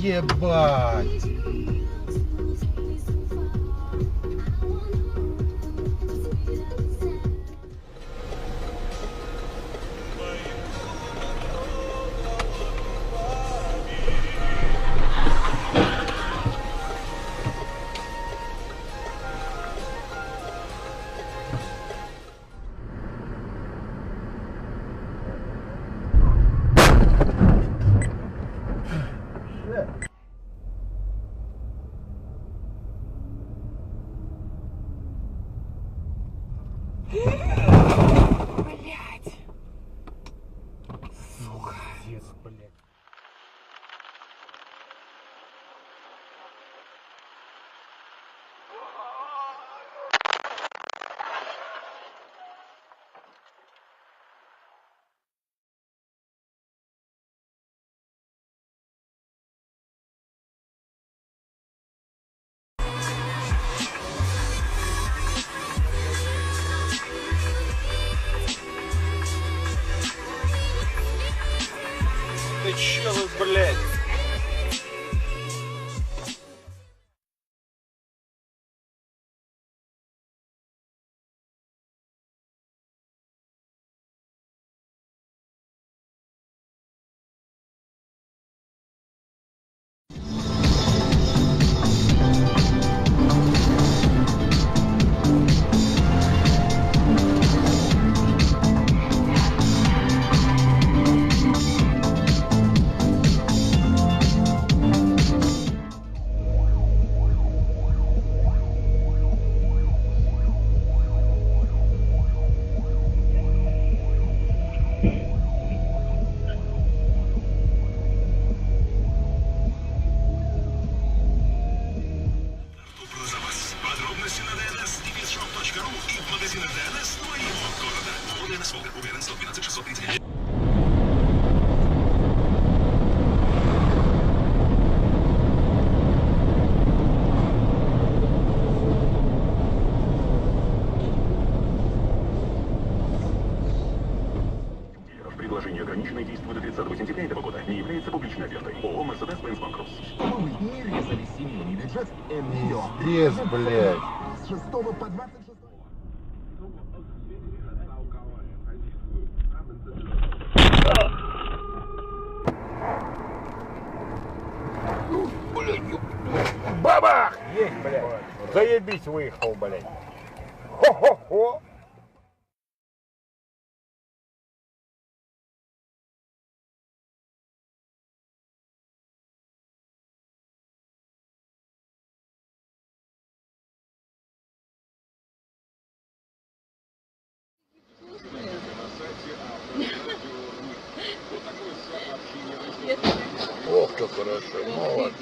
Ебать! Блять. Сука. Пиздец, блядь. Ты чё вы, блядь? Подробности на DNS, dpshop.ru и в магазинах DNS твоего города. DNS Волга, уверен, 112 639. Предложение ограниченное действует до 30 сентября этого года. Не является публичной офертой. ООО «Мерседес-Бенц Банкросс». Мы не резали семейный бюджет МИО. Пиздец, блядь. С 6 по 26. Бабах! Есть, блядь. Заебись выехал, блядь. Хо-хо-хо. Ох, как хорошо, молодцы.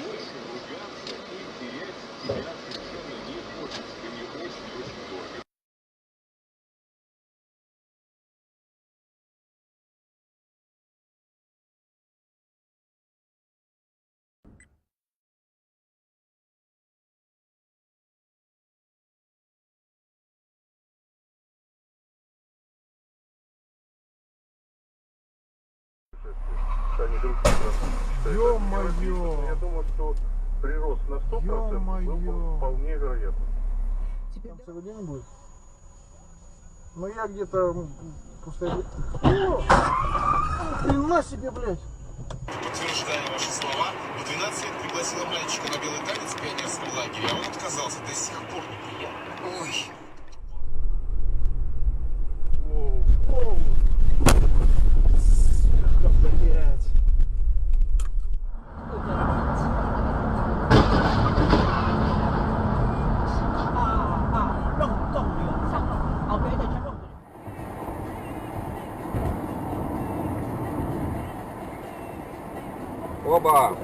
Ё-моё! Я думаю, что прирост на 100% был бы вполне вероятно. Там целый день будет? Ну я где-то после... О! Хрена себе, блядь! Подтверждая ваши слова, в 12 лет пригласила мальчика на белый танец в пионерском лагере, а он отказался, до сих пор не приехал. Ой. Блядь. Оба!